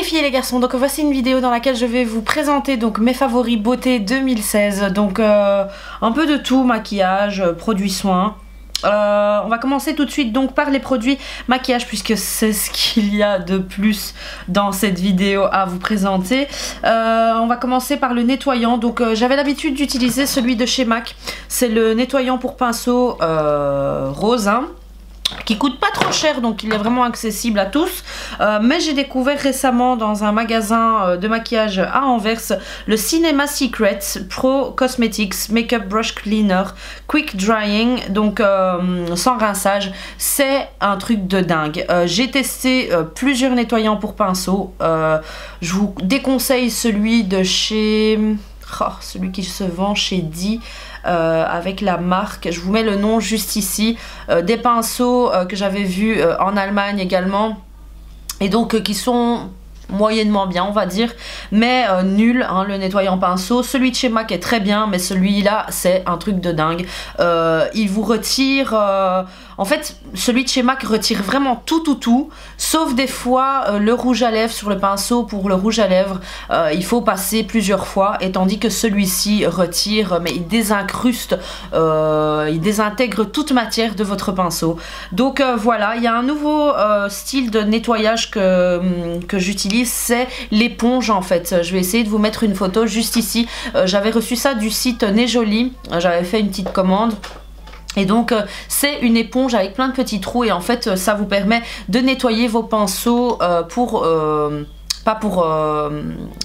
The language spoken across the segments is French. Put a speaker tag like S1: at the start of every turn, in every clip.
S1: filles et les garçons, donc voici une vidéo dans laquelle je vais vous présenter donc mes favoris beauté 2016, donc un peu de tout, maquillage, produits soins. On va commencer tout de suite donc par les produits maquillage puisque c'est ce qu'il y a de plus dans cette vidéo à vous présenter. On va commencer par le nettoyant. Donc j'avais l'habitude d'utiliser celui de chez MAC, c'est le nettoyant pour pinceau rose, hein, qui coûte pas trop cher, donc il est vraiment accessible à tous, mais j'ai découvert récemment dans un magasin de maquillage à Anvers le Cinema Secrets Pro Cosmetics Makeup Brush Cleaner Quick Drying, donc sans rinçage. C'est un truc de dingue. J'ai testé plusieurs nettoyants pour pinceau. Je vous déconseille celui de chez... celui qui se vend chez Di, avec la marque, je vous mets le nom juste ici, des pinceaux que j'avais vus en Allemagne également, et donc qui sont moyennement bien, on va dire, mais nul, hein, le nettoyant pinceau. Celui de chez MAC est très bien, mais celui-là c'est un truc de dingue. Il vous retire... En fait, celui de chez MAC retire vraiment tout, sauf des fois le rouge à lèvres sur le pinceau. Pour le rouge à lèvres, il faut passer plusieurs fois, et tandis que celui-ci retire, mais il désincruste, il désintègre toute matière de votre pinceau. Donc voilà, il y a un nouveau style de nettoyage que j'utilise, c'est l'éponge en fait. Je vais essayer de vous mettre une photo juste ici. J'avais reçu ça du site Nejoli, j'avais fait une petite commande. Et donc c'est une éponge avec plein de petits trous, et en fait ça vous permet de nettoyer vos pinceaux pas pour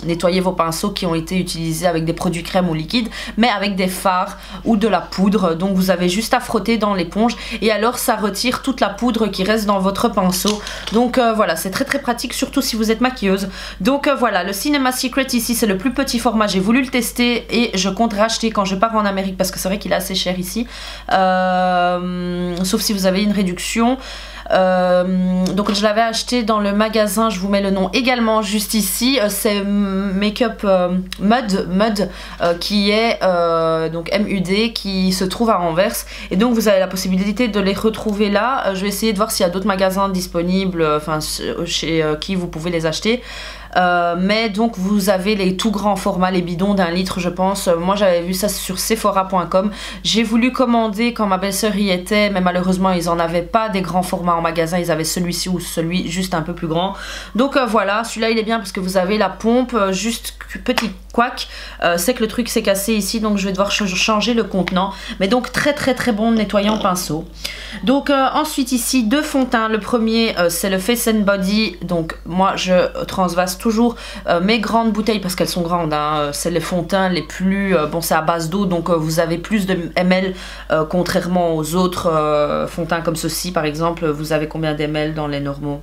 S1: nettoyer vos pinceaux qui ont été utilisés avec des produits crème ou liquides, mais avec des fards ou de la poudre. Donc vous avez juste à frotter dans l'éponge et alors ça retire toute la poudre qui reste dans votre pinceau. Donc voilà, c'est très pratique, surtout si vous êtes maquilleuse. Donc voilà, le Cinema Secret ici c'est le plus petit format. J'ai voulu le tester et je compte racheter quand je pars en Amérique parce que c'est vrai qu'il est assez cher ici, sauf si vous avez une réduction. Donc je l'avais acheté dans le magasin, je vous mets le nom également juste ici, c'est Makeup Mud, qui est donc MUD, qui se trouve à Anvers, et donc vous avez la possibilité de les retrouver là. Je vais essayer de voir s'il y a d'autres magasins disponibles, enfin chez qui vous pouvez les acheter. Mais donc vous avez les tout grands formats, les bidons d'1 litre je pense. Moi j'avais vu ça sur Sephora.com. J'ai voulu commander quand ma belle-sœur y était, mais malheureusement ils en avaient pas des grands formats en magasin, ils avaient celui-ci ou celui juste un peu plus grand. Donc voilà, celui-là il est bien parce que vous avez la pompe, juste petit couac, c'est que le truc s'est cassé ici, donc je vais devoir changer le contenant. Mais donc très bon nettoyant pinceau. Donc ensuite ici deux fonds de teint. Le premier c'est le Face and Body, donc moi je transvase toujours mes grandes bouteilles parce qu'elles sont grandes, hein. C'est les fonds de teint les plus... bon c'est à base d'eau, donc vous avez plus de ml, contrairement aux autres fonds de teint comme ceci par exemple. Vous avez combien d'ml dans les normaux?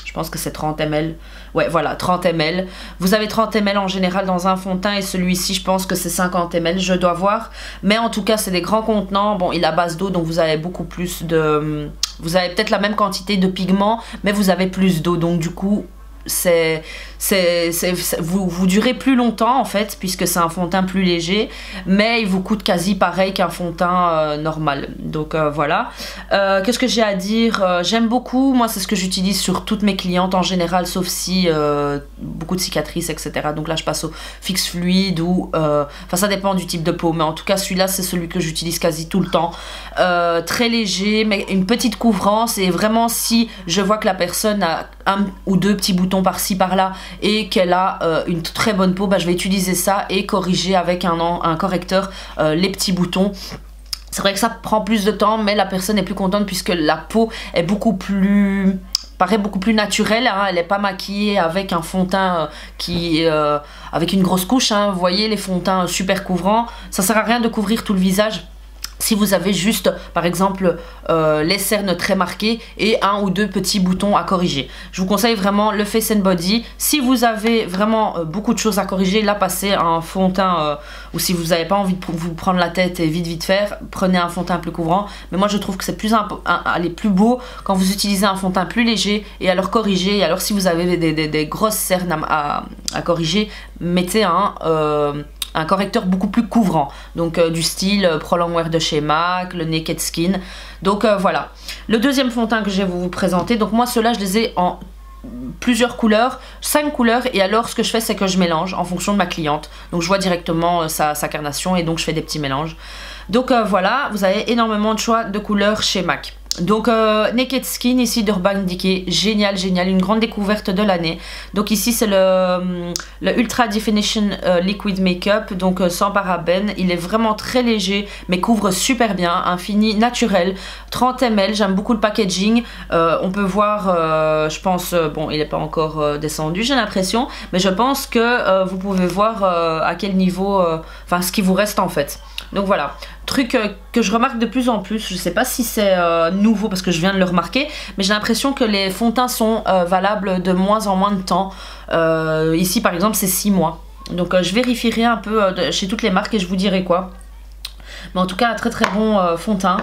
S1: Je pense que c'est 30 ml. Ouais, voilà, 30 ml. Vous avez 30 ml en général dans un fond de teint, et celui-ci, je pense que c'est 50 ml, je dois voir. Mais en tout cas, c'est des grands contenants. Bon, il est à base d'eau, donc vous avez beaucoup plus de... Vous avez peut-être la même quantité de pigments, mais vous avez plus d'eau. Donc du coup, vous durez plus longtemps en fait, puisque c'est un fond de teint plus léger, mais il vous coûte quasi pareil qu'un fond de teint normal. Donc voilà. Qu'est-ce que j'ai à dire? J'aime beaucoup, moi c'est ce que j'utilise sur toutes mes clientes en général, sauf si beaucoup de cicatrices etc. Donc là je passe au fixe fluide ou enfin ça dépend du type de peau, mais en tout cas celui-là c'est celui que j'utilise quasi tout le temps. Très léger, mais une petite couvrance, et vraiment si je vois que la personne a un ou deux petits boutons par-ci par-là et qu'elle a une très bonne peau, bah, je vais utiliser ça et corriger avec un correcteur les petits boutons. C'est vrai que ça prend plus de temps, mais la personne est plus contente puisque la peau est paraît beaucoup plus naturelle, hein. Elle n'est pas maquillée avec un fond de teint avec une grosse couche, hein. Vous voyez les fonds de teint super couvrants, ça sert à rien de couvrir tout le visage si vous avez juste par exemple les cernes très marquées et un ou deux petits boutons à corriger. Je vous conseille vraiment le Face and Body. Si vous avez vraiment beaucoup de choses à corriger, là passez un fond de teint, ou si vous n'avez pas envie de vous prendre la tête et vite faire, prenez un fond de teint plus couvrant. Mais moi je trouve que c'est plus beau quand vous utilisez un fond de teint plus léger et alors corriger. Et alors si vous avez des grosses cernes à corriger, mettez un correcteur beaucoup plus couvrant, donc du style Pro Longwear de chez MAC, le Naked Skin. Donc voilà. Le deuxième fond de teint que je vais vous présenter, donc moi ceux-là je les ai en plusieurs couleurs, 5 couleurs, et alors ce que je fais c'est que je mélange en fonction de ma cliente. Donc je vois directement sa carnation et donc je fais des petits mélanges. Donc voilà, vous avez énormément de choix de couleurs chez MAC. Donc Naked Skin ici d'Urban Decay, génial, génial, une grande découverte de l'année. Donc ici c'est le Ultra Definition Liquid Makeup, donc sans parabènes. Il est vraiment très léger mais couvre super bien, un fini naturel, 30 ml, j'aime beaucoup le packaging. On peut voir, je pense, bon il n'est pas encore descendu j'ai l'impression, mais je pense que vous pouvez voir à quel niveau, enfin ce qui vous reste en fait. Donc voilà, truc que je remarque de plus en plus, je sais pas si c'est nouveau parce que je viens de le remarquer, mais j'ai l'impression que les fonds de teint sont valables de moins en moins de temps. Ici par exemple c'est 6 mois, donc je vérifierai un peu chez toutes les marques et je vous dirai quoi. Mais en tout cas un très très bon fond de teint.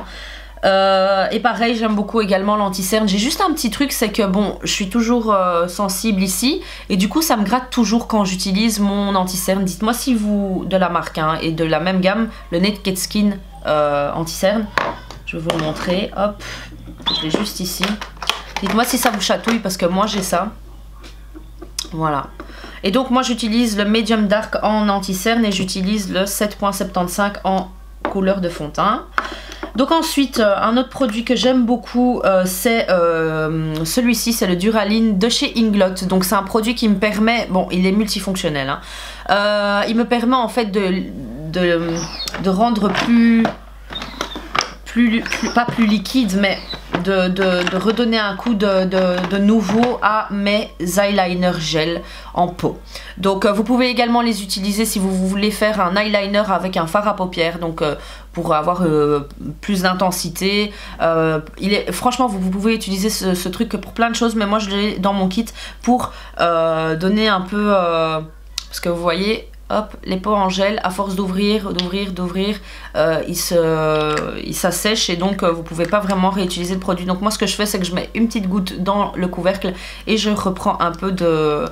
S1: Et pareil, j'aime beaucoup également l'anti-cerne. J'ai juste un petit truc, c'est que bon, je suis toujours sensible ici et du coup ça me gratte toujours quand j'utilise mon anti-cerne. Dites-moi si vous, de la marque hein, et de la même gamme, le Naked Skin anti-cerne. Je vais vous le montrer, hop, je l'ai juste ici. Dites-moi si ça vous chatouille parce que moi j'ai ça. Voilà. Et donc moi j'utilise le Medium Dark en anti-cerne et j'utilise le 7.75 en couleur de fond de teint. Donc ensuite, un autre produit que j'aime beaucoup, c'est celui-ci, c'est le Duraline de chez Inglot. Donc c'est un produit qui me permet, bon il est multifonctionnel, hein, il me permet en fait de rendre pas plus liquide, mais de redonner un coup de nouveau à mes eyeliners gel en peau. Donc vous pouvez également les utiliser si vous voulez faire un eyeliner avec un fard à paupières, donc pour avoir plus d'intensité. Franchement vous pouvez utiliser ce truc pour plein de choses, mais moi je l'ai dans mon kit pour donner un peu parce que vous voyez, hop, les pots en gel, à force d'ouvrir, il s'assèche et donc vous pouvez pas vraiment réutiliser le produit. Donc moi ce que je fais c'est que je mets une petite goutte dans le couvercle et je reprends un peu de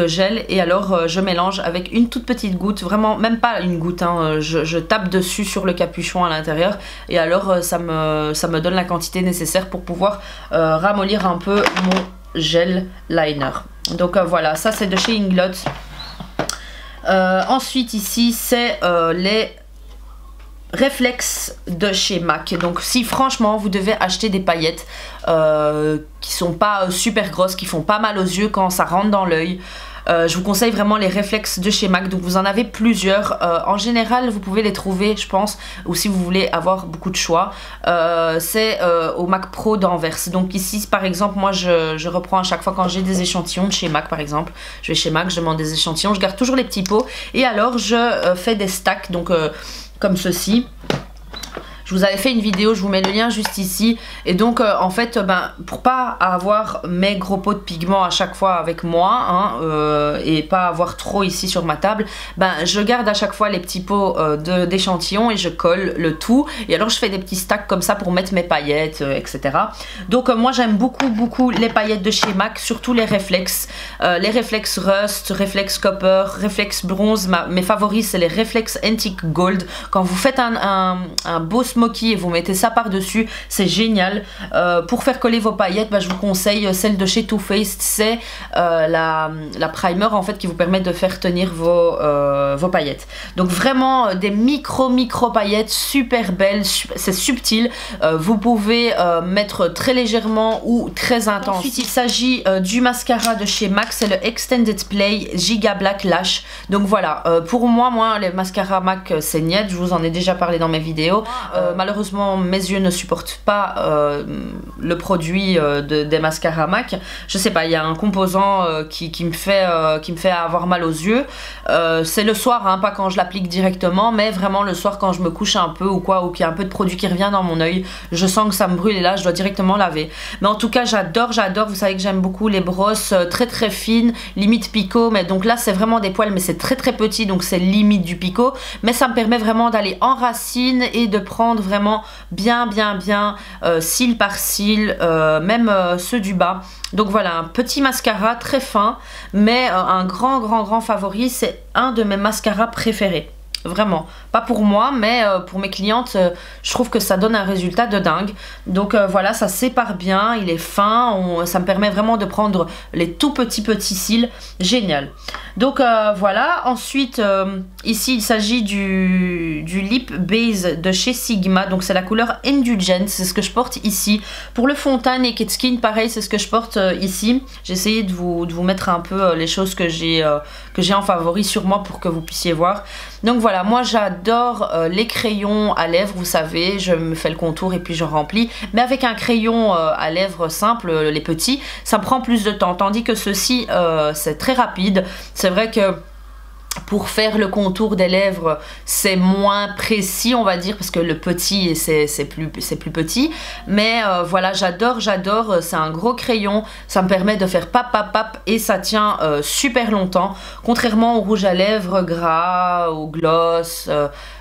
S1: gel et alors je mélange avec une toute petite goutte, vraiment même pas une goutte, hein, je tape dessus sur le capuchon à l'intérieur et alors ça me donne la quantité nécessaire pour pouvoir ramollir un peu mon gel liner. Donc voilà, ça c'est de chez Inglot. Ensuite ici c'est les réflexes de chez MAC. Donc si franchement vous devez acheter des paillettes qui sont pas super grosses, qui font pas mal aux yeux quand ça rentre dans l'œil, je vous conseille vraiment les réflexes de chez MAC. Donc vous en avez plusieurs, en général vous pouvez les trouver je pense, ou si vous voulez avoir beaucoup de choix, c'est au MAC Pro d'Anvers. Donc ici par exemple moi je reprends à chaque fois quand j'ai des échantillons de chez MAC par exemple, je vais chez MAC, je demande des échantillons, je garde toujours les petits pots et alors je fais des stacks, donc comme ceci. Je vous avais fait une vidéo, je vous mets le lien juste ici. Et donc en fait, pour pas avoir mes gros pots de pigments à chaque fois avec moi, hein, et pas avoir trop ici sur ma table, je garde à chaque fois les petits pots d'échantillons et je colle le tout. Et alors je fais des petits stacks comme ça pour mettre mes paillettes, etc. Donc moi j'aime beaucoup les paillettes de chez MAC, surtout les réflexes. Les réflexes Rust, réflexes Copper, réflexes Bronze. Mes favoris c'est les réflexes Antique Gold. Quand vous faites un beau smoky et vous mettez ça par dessus, c'est génial. Pour faire coller vos paillettes, je vous conseille celle de chez Too Faced. C'est la primer en fait qui vous permet de faire tenir vos paillettes. Donc vraiment des micro paillettes super belles, c'est subtil. Vous pouvez mettre très légèrement ou très intense. Ensuite il s'agit du mascara de chez MAC, c'est le Extended Play Giga Black Lash. Donc voilà, pour moi les mascaras MAC c'est niet, je vous en ai déjà parlé dans mes vidéos. Malheureusement mes yeux ne supportent pas le produit des mascaras MAC. Je sais pas, il y a un composant qui me fait avoir mal aux yeux. C'est le soir, hein, pas quand je l'applique directement, mais vraiment le soir quand je me couche un peu ou quoi, ou qu'il y a un peu de produit qui revient dans mon œil, je sens que ça me brûle et là je dois directement laver. Mais en tout cas j'adore, vous savez que j'aime beaucoup les brosses très fines, limite picot, mais donc là c'est vraiment des poils mais c'est très petit, donc c'est limite du picot, mais ça me permet vraiment d'aller en racine et de prendre vraiment bien cils par cils, même ceux du bas. Donc voilà, un petit mascara très fin, mais un grand favori, c'est un de mes mascaras préférés. vraiment. Pas pour moi, mais pour mes clientes, je trouve que ça donne un résultat de dingue. Donc voilà, ça sépare bien, il est fin, ça me permet vraiment de prendre les tout petits cils. Génial. Donc voilà, ensuite ici il s'agit du Lip Base de chez Sigma, donc c'est la couleur Indulgence, c'est ce que je porte ici. Pour le fond de teint Naked Skin, pareil, c'est ce que je porte ici. J'ai essayé de vous mettre un peu les choses que j'ai en favori sur moi pour que vous puissiez voir. Donc voilà, moi j'adore les crayons à lèvres, vous savez, je me fais le contour et puis je remplis. Mais avec un crayon à lèvres simple, les petits, ça prend plus de temps. Tandis que ceci, c'est très rapide. C'est vrai que pour faire le contour des lèvres, c'est moins précis, on va dire, parce que le petit, c'est plus petit. Mais voilà, j'adore, c'est un gros crayon, ça me permet de faire pap, pap, pap, et ça tient super longtemps, contrairement au rouge à lèvres gras, au gloss,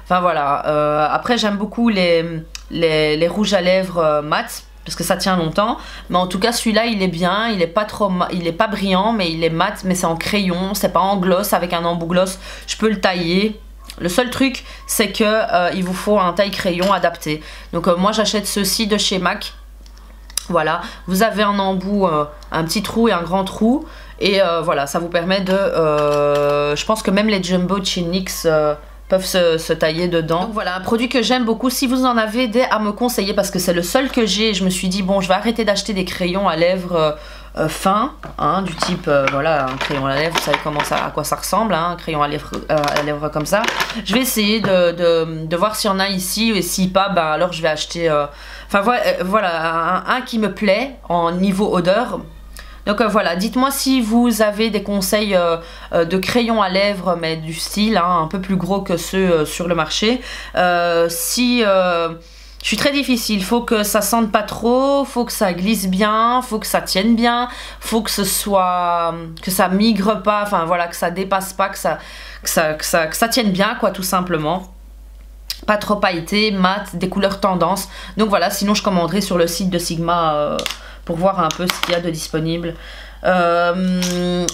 S1: enfin voilà. Après, j'aime beaucoup les rouges à lèvres mat, parce que ça tient longtemps, mais en tout cas celui-là il est bien, il est pas brillant, mais il est mat, mais c'est en crayon, c'est pas en gloss avec un embout gloss, je peux le tailler. Le seul truc c'est que il vous faut un taille crayon adapté. Donc moi j'achète ceci de chez MAC. Voilà, vous avez un embout, un petit trou et un grand trou, et voilà, ça vous permet de, je pense que même les jumbo de chez NYX peuvent se tailler dedans. Donc voilà, un produit que j'aime beaucoup. Si vous en avez des à me conseiller, parce que c'est le seul que j'ai, je me suis dit bon, je vais arrêter d'acheter des crayons à lèvres fins, hein, du type voilà, un crayon à lèvres, vous savez à quoi ça ressemble, hein, un crayon à lèvres comme ça. Je vais essayer de voir s'il y en a ici, et si pas, ben alors je vais acheter enfin voilà, un qui me plaît en niveau odeur. Donc voilà, dites-moi si vous avez des conseils de crayons à lèvres, mais du style hein, un peu plus gros que ceux sur le marché. Je suis très difficile, faut que ça sente pas trop, faut que ça glisse bien, faut que ça tienne bien, faut que ça migre pas, enfin voilà, que ça dépasse pas, que ça tienne bien quoi, tout simplement. Pas trop pailleté, mat, des couleurs tendance. Donc voilà, sinon je commanderai sur le site de Sigma pour voir un peu ce qu'il y a de disponible.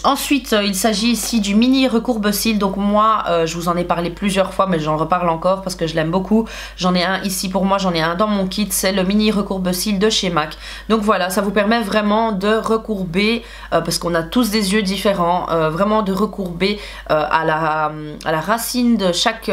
S1: Ensuite, il s'agit ici du mini recourbe-cils. Donc moi, je vous en ai parlé plusieurs fois, mais j'en reparle encore parce que je l'aime beaucoup. J'en ai un ici pour moi, j'en ai un dans mon kit. C'est le mini recourbe-cils de chez MAC. Donc voilà, ça vous permet vraiment de recourber, parce qu'on a tous des yeux différents, vraiment de recourber à la racine de chaque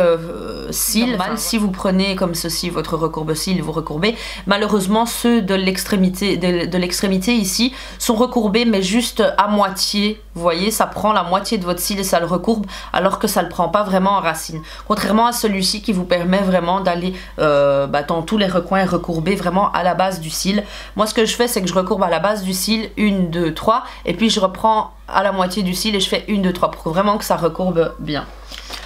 S1: cil. Normal, si vous prenez comme ceci votre recourbe-cils, vous recourbez. Malheureusement, ceux de l'extrémité ici sont recourbés, mais juste à moitié, vous voyez, ça prend la moitié de votre cil et ça le recourbe, alors que ça le prend pas vraiment en racine, contrairement à celui-ci qui vous permet vraiment d'aller dans tous les recoins et recourber vraiment à la base du cil. Moi ce que je fais, c'est que je recourbe à la base du cil 1, 2, 3, et puis je reprends à la moitié du cil et je fais 1, 2, 3 pour vraiment que ça recourbe bien.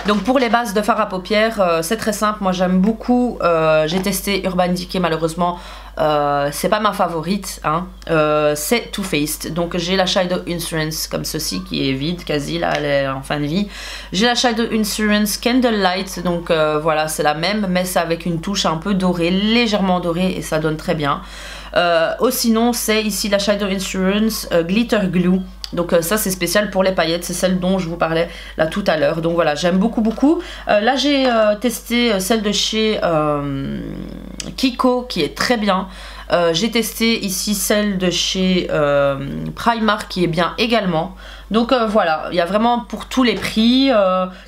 S1: Donc pour les bases de fard à paupières, c'est très simple, moi j'aime beaucoup, j'ai testé Urban Decay, malheureusement c'est pas ma favorite, hein. C'est Too Faced. Donc j'ai la Shadow Insurance comme ceci qui est vide quasi, là elle est en fin de vie. J'ai la Shadow Insurance Candlelight, donc voilà, c'est la même, mais c'est avec une touche un peu dorée, légèrement dorée, et ça donne très bien. Sinon c'est ici la Shadow Insurance Glitter Glue. Donc ça c'est spécial pour les paillettes, c'est celle dont je vous parlais là tout à l'heure. Donc voilà, j'aime beaucoup. Là j'ai testé celle de chez Kiko qui est très bien. J'ai testé ici celle de chez Primark qui est bien également. Donc voilà, il y a vraiment pour tous les prix.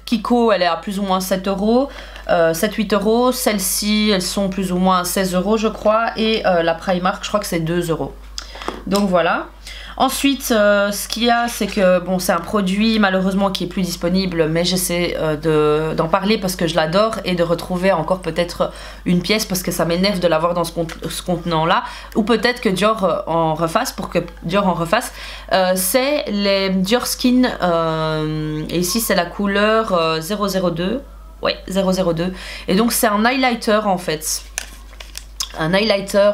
S1: Kiko elle est à plus ou moins 7 €, 7-8 €. Celles-ci elles sont plus ou moins à 16 € je crois. Et la Primark je crois que c'est 2 €. Donc voilà. Ensuite, ce qu'il y a, c'est que bon, c'est un produit malheureusement qui est plus disponible, mais j'essaie d'en parler parce que je l'adore et de retrouver encore peut-être une pièce parce que ça m'énerve de l'avoir dans ce contenant-là, ou peut-être que Dior en refasse, pour que Dior en refasse. C'est les Dior Skin, et ici c'est la couleur 002, ouais 002, et donc c'est un highlighter en fait. Un highlighter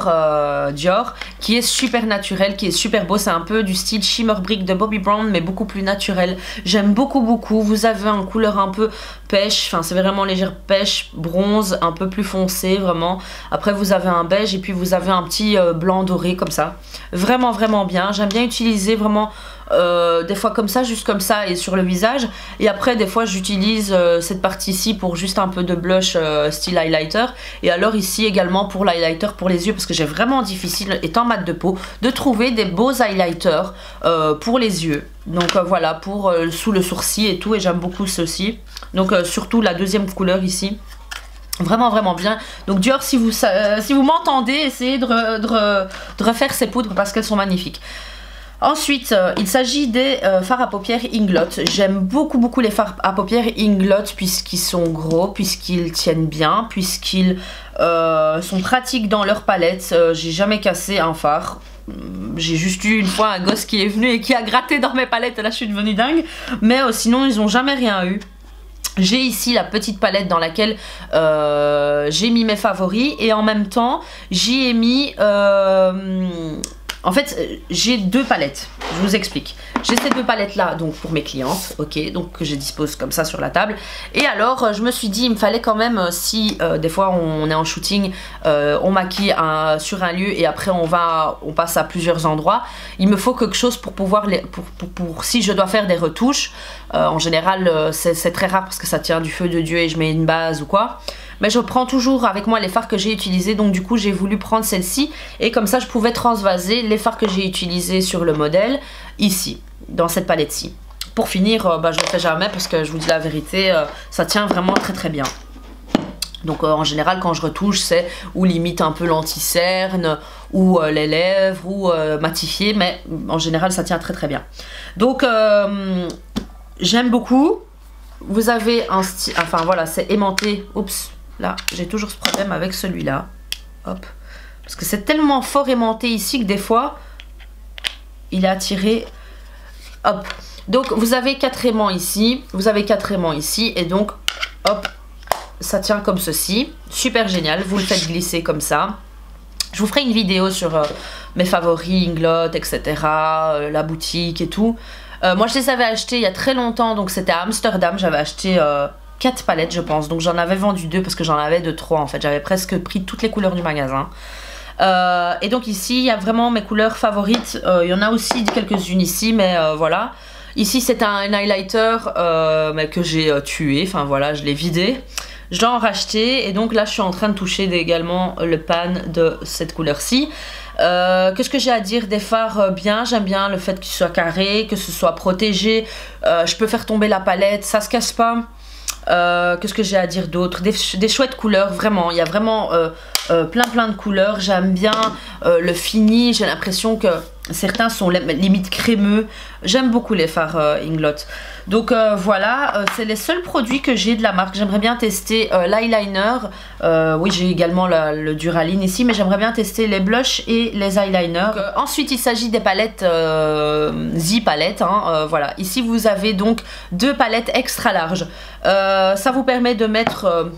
S1: Dior qui est super naturel, qui est super beau. C'est un peu du style Shimmer Brick de Bobbi Brown, mais beaucoup plus naturel. J'aime beaucoup. Vous avez une couleur un peu pêche, enfin c'est vraiment légère pêche, bronze, un peu plus foncé vraiment. Après vous avez un beige et puis vous avez un petit blanc doré comme ça. Vraiment bien. J'aime bien utiliser vraiment des fois comme ça, juste comme ça et sur le visage. Et après des fois j'utilise cette partie-ci pour juste un peu de blush style highlighter. Et alors ici également pour l'highlighter pour les yeux, parce que j'ai vraiment difficile, étant mat de peau, de trouver des beaux highlighters pour les yeux. Donc voilà, pour sous le sourcil et tout, et j'aime beaucoup ceci. Donc surtout la deuxième couleur ici. Vraiment vraiment bien. Donc Dior, si vous m'entendez, essayez de refaire ces poudres parce qu'elles sont magnifiques. Ensuite, il s'agit des fards à paupières Inglot. J'aime beaucoup les fards à paupières Inglot puisqu'ils sont gros, puisqu'ils tiennent bien, puisqu'ils sont pratiques dans leur palette. J'ai jamais cassé un fard. J'ai juste eu une fois un gosse qui est venu et qui a gratté dans mes palettes et là je suis devenue dingue. Mais sinon ils n'ont jamais rien eu. J'ai ici la petite palette dans laquelle j'ai mis mes favoris et en même temps j'y ai mis... En fait, j'ai deux palettes, je vous explique. J'ai ces deux palettes là donc pour mes clientes, ok, donc que je dispose comme ça sur la table. Et alors je me suis dit il me fallait quand même, si des fois on est en shooting, on maquille sur un lieu et après on passe à plusieurs endroits, il me faut quelque chose pour pouvoir pour si je dois faire des retouches. En général c'est très rare parce que ça tient du feu de Dieu et je mets une base ou quoi. Mais je prends toujours avec moi les fards que j'ai utilisés, donc du coup j'ai voulu prendre celle-ci et comme ça je pouvais transvaser les fards que j'ai utilisés sur le modèle ici, dans cette palette-ci. Pour finir, je ne le fais jamais parce que je vous dis la vérité, ça tient vraiment très bien. Donc en général quand je retouche c'est ou limite un peu l'anti-cerne ou les lèvres ou matifié, mais en général ça tient très bien. Donc j'aime beaucoup. Vous avez un style, enfin voilà, c'est aimanté. Oups, là j'ai toujours ce problème avec celui-là. Hop, parce que c'est tellement fort aimanté ici que des fois il est attiré. Hop, donc vous avez 4 aimants ici, vous avez 4 aimants ici et donc hop, ça tient comme ceci. Super génial, vous le faites glisser comme ça. Je vous ferai une vidéo sur mes favoris, Inglot, etc. La boutique et tout. Moi je les avais achetés il y a très longtemps, donc c'était à Amsterdam, j'avais acheté 4 palettes je pense, donc j'en avais vendu 2 parce que j'en avais de 3 en fait, j'avais presque pris toutes les couleurs du magasin. Et donc ici il y a vraiment mes couleurs favorites, il y en a aussi quelques-unes ici, mais voilà. Ici c'est un highlighter mais que j'ai tué, enfin voilà, je l'ai vidé. Je dois en racheter et donc là je suis en train de toucher également le pan de cette couleur-ci. Qu'est-ce que j'ai à dire des fards bien, j'aime bien le fait qu'ils soient carrés, que ce soit protégé, je peux faire tomber la palette, ça se casse pas. Qu'est-ce que j'ai à dire d'autre, des chouettes couleurs, vraiment, il y a vraiment plein de couleurs, j'aime bien le fini, j'ai l'impression que certains sont limite crémeux, j'aime beaucoup les fards Inglot. Donc voilà, c'est les seuls produits que j'ai de la marque. J'aimerais bien tester l'eyeliner, oui j'ai également le Duraline ici, mais j'aimerais bien tester les blushs et les eyeliners. Ensuite il s'agit des palettes Z Palette, hein, voilà, ici vous avez donc 2 palettes extra larges. Ça vous permet de mettre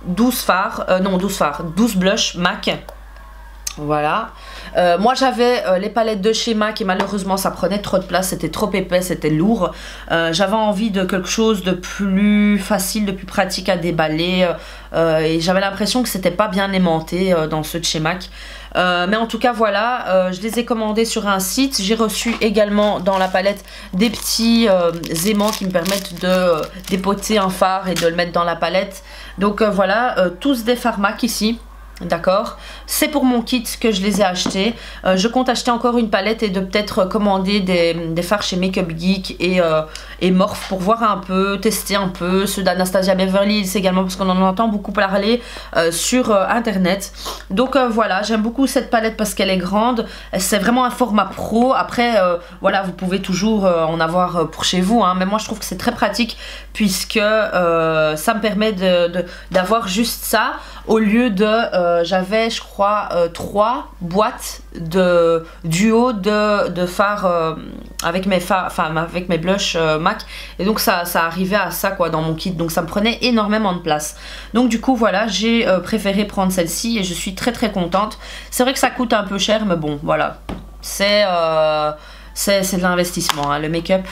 S1: 12 fards, 12 blushs MAC. Voilà. Moi j'avais les palettes de chez MAC et malheureusement ça prenait trop de place, c'était trop épais, c'était lourd. J'avais envie de quelque chose de plus facile, de plus pratique à déballer et j'avais l'impression que c'était pas bien aimanté dans ceux de chez MAC. Mais en tout cas voilà, je les ai commandés sur un site. J'ai reçu également dans la palette des petits aimants qui me permettent de dépoter un fard et de le mettre dans la palette. Donc voilà, tous des fards MAC ici. D'accord, c'est pour mon kit que je les ai achetés. Je compte acheter encore une palette et de peut-être commander des fards chez Makeup Geek et Morphe pour voir un peu, tester un peu. Ceux d'Anastasia Beverly Hills également parce qu'on en entend beaucoup parler sur internet. Donc voilà, j'aime beaucoup cette palette parce qu'elle est grande. C'est vraiment un format pro. Après voilà, vous pouvez toujours en avoir pour chez vous, hein. Mais moi je trouve que c'est très pratique puisque ça me permet d'avoir juste ça au lieu de j'avais je crois 3 boîtes de duo de fards avec mes fards, enfin avec mes blushs MAC, et donc ça arrivait à ça quoi dans mon kit, donc ça me prenait énormément de place. Donc du coup voilà, j'ai préféré prendre celle-ci et je suis très contente. C'est vrai que ça coûte un peu cher mais bon voilà, c'est de l'investissement, hein, le make-up.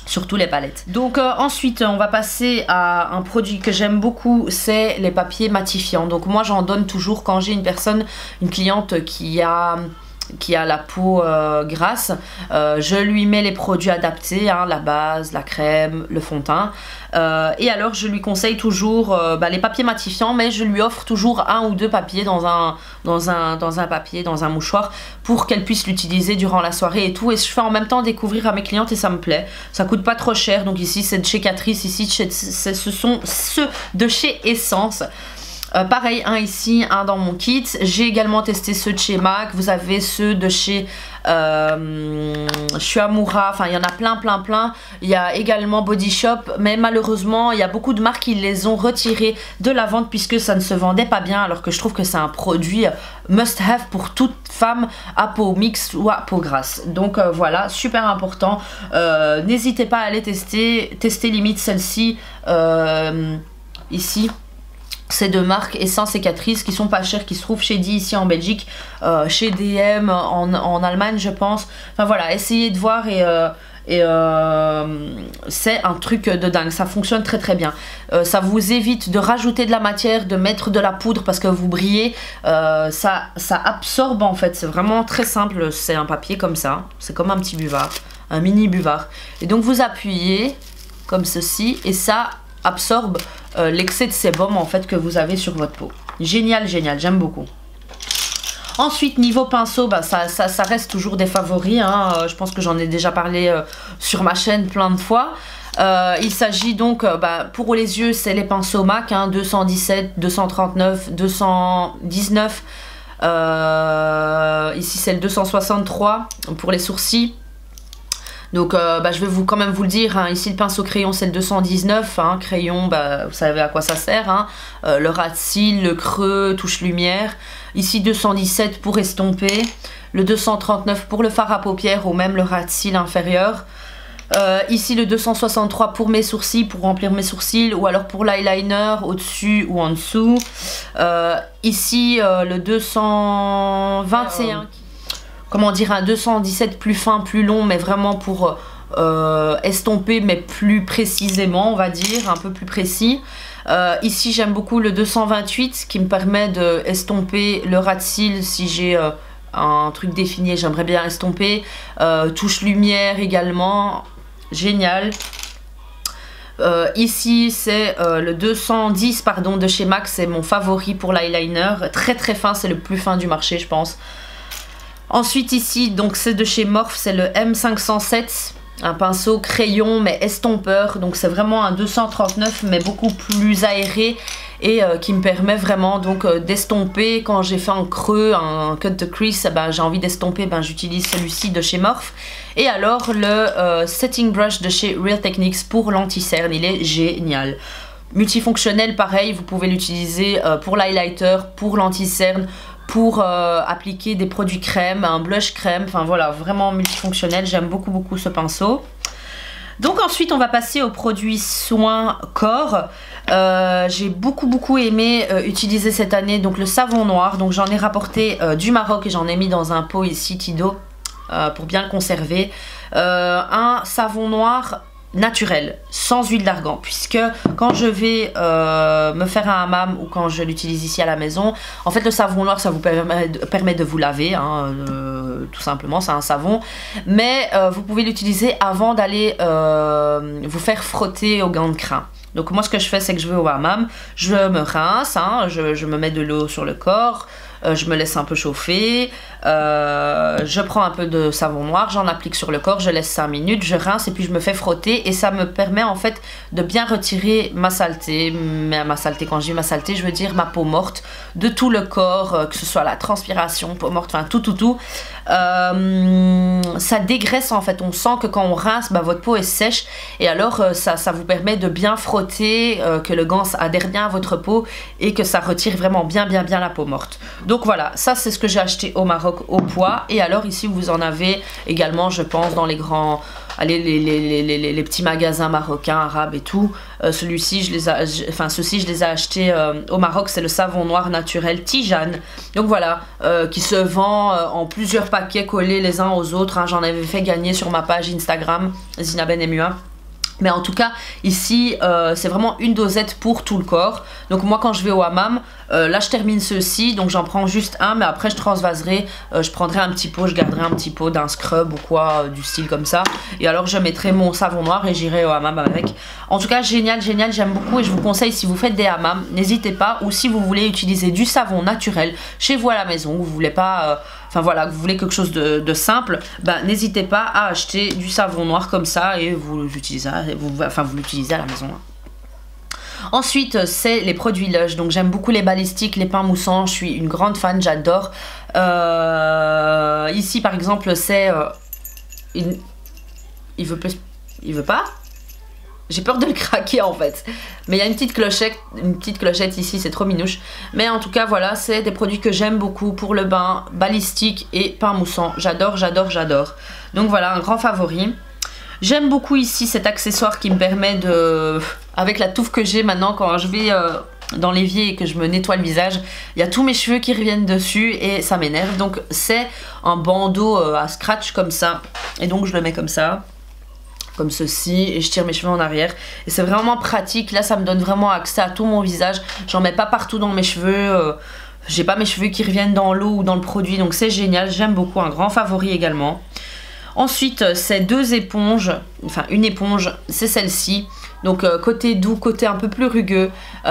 S1: Surtout les palettes. Donc ensuite on va passer à un produit que j'aime beaucoup, c'est les papiers matifiants. Donc moi j'en donne toujours quand j'ai une cliente qui a qui a la peau grasse, je lui mets les produits adaptés, hein, la base, la crème, le fond de teint. Et alors je lui conseille toujours les papiers matifiants, mais je lui offre toujours 1 ou 2 papiers dans un papier, dans un mouchoir, pour qu'elle puisse l'utiliser durant la soirée et tout. Et je fais en même temps découvrir à mes clientes et ça me plaît. Ça coûte pas trop cher, donc ici c'est de chez Catrice, ici ce sont ceux de chez Essence. Pareil, un ici, un dans mon kit. J'ai également testé ceux de chez MAC. Vous avez ceux de chez Shuamura. Enfin, il y en a plein. Il y a également Body Shop. Mais malheureusement, il y a beaucoup de marques qui les ont retirés de la vente puisque ça ne se vendait pas bien. Alors que je trouve que c'est un produit must-have pour toute femme à peau mixte ou à peau grasse. Donc voilà, super important. N'hésitez pas à aller tester. Tester limite celle-ci ici. Ces 2 marques, Essence et Catrice, qui sont pas chères, qui se trouvent chez D ici en Belgique, chez DM en Allemagne je pense. Enfin voilà, essayez de voir c'est un truc de dingue, ça fonctionne très bien. Ça vous évite de rajouter de la matière, de mettre de la poudre parce que vous brillez. Ça absorbe en fait, c'est vraiment très simple, c'est un papier comme ça, c'est comme un petit buvard, un mini buvard. Et donc vous appuyez comme ceci et ça absorbe l'excès de sébum en fait que vous avez sur votre peau. Génial, j'aime beaucoup. Ensuite niveau pinceau, ça reste toujours des favoris, hein. Je pense que j'en ai déjà parlé sur ma chaîne plein de fois. Il s'agit donc, pour les yeux c'est les pinceaux MAC, hein, 217, 239, 219, ici c'est le 263 pour les sourcils. Donc je vais quand même vous le dire, hein, ici le pinceau crayon c'est le 219, hein, crayon vous savez à quoi ça sert, hein, le ras de cils, le creux, touche lumière. Ici 217 pour estomper, le 239 pour le fard à paupières ou même le ras de cils inférieur. Ici le 263 pour mes sourcils, pour remplir mes sourcils ou alors pour l'eyeliner au-dessus ou en dessous. Ici le 221... comment dire, un 217 plus fin, plus long, mais vraiment pour estomper, mais plus précisément, on va dire, un peu plus précis. Ici, j'aime beaucoup le 228 qui me permet de estomper le ras de cils si j'ai un truc défini, j'aimerais bien estomper. Touche lumière également, génial. Ici c'est le 210 pardon, de chez MAC, c'est mon favori pour l'eyeliner, très fin, c'est le plus fin du marché je pense. Ensuite ici, donc c'est de chez Morphe, c'est le M507, un pinceau crayon mais estompeur, donc c'est vraiment un 239 mais beaucoup plus aéré et qui me permet vraiment donc d'estomper. Quand j'ai fait un creux, un cut de crease, j'ai envie d'estomper, j'utilise celui-ci de chez Morphe. Et alors le setting brush de chez Real Techniques pour l'anti-cerne, il est génial. Multifonctionnel pareil, vous pouvez l'utiliser pour l'highlighter, pour l'anti-cerne, pour appliquer des produits crème, un blush crème, enfin voilà, vraiment multifonctionnel, j'aime beaucoup ce pinceau. Donc ensuite on va passer aux produits soins corps. J'ai beaucoup aimé utiliser cette année donc le savon noir, donc j'en ai rapporté du Maroc et j'en ai mis dans un pot ici Tido pour bien le conserver. Un savon noir naturel, sans huile d'argan, puisque quand je vais me faire un hammam ou quand je l'utilise ici à la maison, en fait le savon noir ça vous permet de vous laver, hein, tout simplement, c'est un savon, mais vous pouvez l'utiliser avant d'aller vous faire frotter au gant de crin. Donc moi ce que je fais c'est que je vais au hammam, je me rince, hein, je me mets de l'eau sur le corps, je me laisse un peu chauffer, je prends un peu de savon noir, j'en applique sur le corps, je laisse 5 minutes, je rince et puis je me fais frotter et ça me permet en fait de bien retirer ma saleté, quand je dis ma saleté je veux dire ma peau morte de tout le corps, que ce soit la transpiration, peau morte, enfin tout. Ça dégraisse en fait, on sent que quand on rince votre peau est sèche et alors ça vous permet de bien frotter, que le gant adhère bien à votre peau et que ça retire vraiment bien la peau morte. Donc voilà, ça c'est ce que j'ai acheté au Maroc au poids. Et alors ici vous en avez également je pense dans les grands, les petits magasins marocains, arabes et tout. Ceux-ci je les ai achetés au Maroc, c'est le savon noir naturel Tijane. Donc voilà, qui se vend en plusieurs paquets collés les uns aux autres, hein. J'en avais fait gagner sur ma page Instagram Zinaben Emua. Mais en tout cas, ici, c'est vraiment une dosette pour tout le corps. Donc moi, quand je vais au hammam, là, je termine ceci. Donc j'en prends juste un, mais après, je transvaserai. Je prendrai un petit pot, je garderai un petit pot d'un scrub ou quoi, du style comme ça. Et alors, je mettrai mon savon noir et j'irai au hammam avec. En tout cas, génial, génial, j'aime beaucoup. Et je vous conseille, si vous faites des hammams, n'hésitez pas. Ou si vous voulez utiliser du savon naturel chez vous à la maison, vous voulez pas... Enfin voilà, vous voulez quelque chose de simple, ben, n'hésitez pas à acheter du savon noir comme ça et vous l'utilisez à la maison. Ensuite, c'est les produits Lush. Donc j'aime beaucoup les balistiques, les pains moussants. Je suis une grande fan, j'adore. Ici par exemple, c'est... il veut pas. J'ai peur de le craquer en fait. Mais il y a une petite clochette ici, c'est trop minouche. Mais en tout cas, voilà, c'est des produits que j'aime beaucoup pour le bain, balistique et pain moussant. J'adore, j'adore, j'adore. Donc voilà, un grand favori. J'aime beaucoup ici cet accessoire qui me permet de... Avec la touffe que j'ai maintenant quand je vais dans l'évier et que je me nettoie le visage, il y a tous mes cheveux qui reviennent dessus et ça m'énerve. Donc c'est un bandeau à scratch comme ça. Et donc je le mets comme ça. Comme ceci, et je tire mes cheveux en arrière et c'est vraiment pratique. Là ça me donne vraiment accès à tout mon visage, j'en mets pas partout dans mes cheveux, j'ai pas mes cheveux qui reviennent dans l'eau ou dans le produit, donc c'est génial, j'aime beaucoup, un grand favori également. Ensuite c'est deux éponges, enfin une éponge, c'est celle-ci, donc côté doux, côté un peu plus rugueux,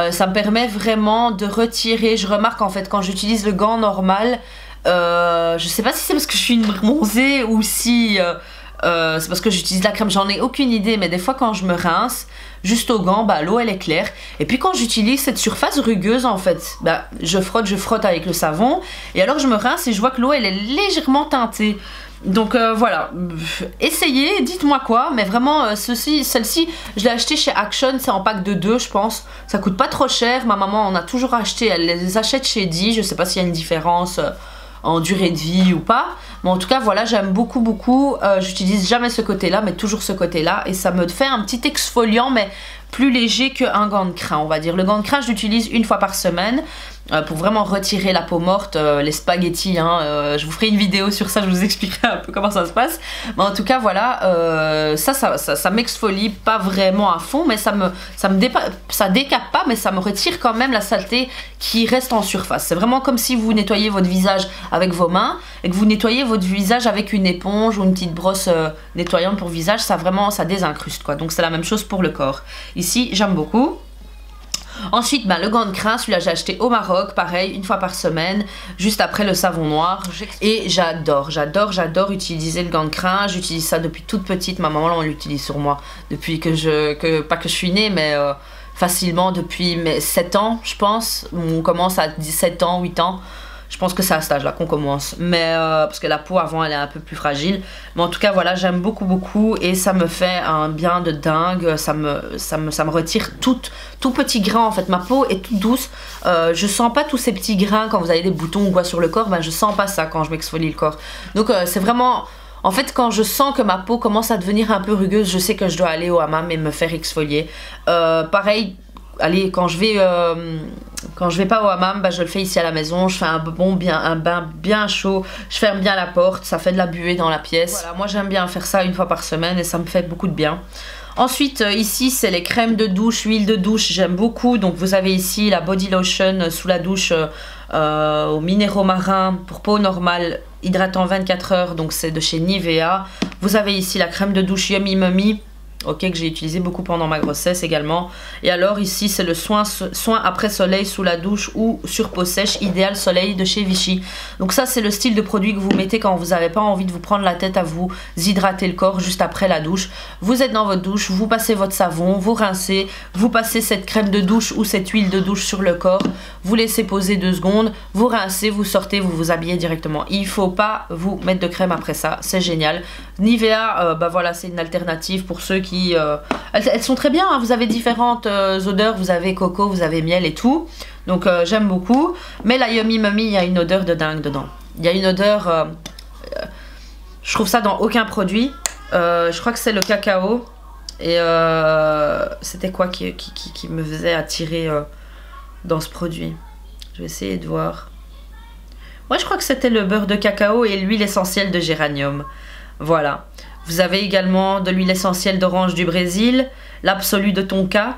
S1: ça me permet vraiment de retirer. Je remarque en fait quand j'utilise le gant normal, je sais pas si c'est parce que je suis une bronzée ou si... c'est parce que j'utilise la crème, j'en ai aucune idée, mais des fois quand je me rince juste au gant, bah l'eau elle est claire, et puis quand j'utilise cette surface rugueuse en fait, bah je frotte avec le savon, et alors je me rince et je vois que l'eau elle est légèrement teintée. Donc voilà, essayez, dites-moi quoi, mais vraiment celle-ci je l'ai achetée chez Action, c'est en pack de 2 je pense, ça coûte pas trop cher, ma maman en a toujours acheté, elle les achète chez Di, je sais pas s'il y a une différence en durée de vie ou pas, mais en tout cas voilà, j'aime beaucoup, j'utilise jamais ce côté là mais toujours ce côté là, et ça me fait un petit exfoliant mais plus léger qu'un gant de crin on va dire. Le gant de crin je l'utilise une fois par semaine pour vraiment retirer la peau morte, les spaghettis, hein, je vous ferai une vidéo sur ça, je vous expliquerai un peu comment ça se passe, mais en tout cas voilà, ça m'exfolie pas vraiment à fond, mais ça décape pas, mais ça me retire quand même la saleté qui reste en surface. C'est vraiment comme si vous nettoyez votre visage avec vos mains et que vous nettoyez votre visage avec une éponge ou une petite brosse nettoyante pour visage, ça désincruste quoi. Donc c'est la même chose pour le corps. Ici j'aime beaucoup. Ensuite, le gant de crin, celui-là j'ai acheté au Maroc, pareil, une fois par semaine, juste après le savon noir. Et j'adore utiliser le gant de crin, j'utilise ça depuis toute petite, ma maman on l'utilise sur moi depuis pas que je suis née, mais facilement depuis mes 7 ans, je pense. On commence à 17 ans, 8 ans. Je pense que c'est à cet âge là qu'on commence, mais parce que la peau avant elle est un peu plus fragile, mais en tout cas voilà, j'aime beaucoup et ça me fait un bien de dingue, ça me retire tout petit grain en fait. Ma peau est toute douce, je sens pas tous ces petits grains quand vous avez des boutons ou quoi sur le corps, je sens pas ça quand je m'exfolie le corps. Donc c'est vraiment... En fait, quand je sens que ma peau commence à devenir un peu rugueuse, je sais que je dois aller au hammam et me faire exfolier. Pareil, allez, quand je vais pas au hammam, je le fais ici à la maison, je fais un bain bien chaud, je ferme bien la porte, ça fait de la buée dans la pièce. Voilà, moi j'aime bien faire ça une fois par semaine et ça me fait beaucoup de bien. Ensuite ici c'est les crèmes de douche, huile de douche, j'aime beaucoup. Donc vous avez ici la body lotion sous la douche aux minéraux marins pour peau normale, hydratant 24 heures, donc c'est de chez Nivea. Vous avez ici la crème de douche Yummy Mummy, ok, que j'ai utilisé beaucoup pendant ma grossesse également. Et alors ici c'est le soin après soleil sous la douche ou sur peau sèche, idéal soleil de chez Vichy. Donc ça c'est le style de produit que vous mettez quand vous n'avez pas envie de vous prendre la tête à vous hydrater le corps juste après la douche. Vous êtes dans votre douche, vous passez votre savon, vous rincez, vous passez cette crème de douche ou cette huile de douche sur le corps, vous laissez poser 2 secondes, vous rincez, vous sortez, vous vous habillez directement. Il ne faut pas vous mettre de crème après ça, c'est génial. Nivea, voilà, c'est une alternative pour ceux qui... elles sont très bien, hein. Vous avez différentes odeurs, vous avez coco, vous avez miel et tout, donc j'aime beaucoup. Mais la Yummy Mummy, il y a une odeur de dingue dedans, il y a une odeur, je trouve ça dans aucun produit. Je crois que c'est le cacao, et c'était quoi qui me faisait attirer dans ce produit. Je vais essayer de voir. Moi je crois que c'était le beurre de cacao et l'huile essentielle de géranium. Voilà. Vous avez également de l'huile essentielle d'orange du Brésil, l'absolu de tonka.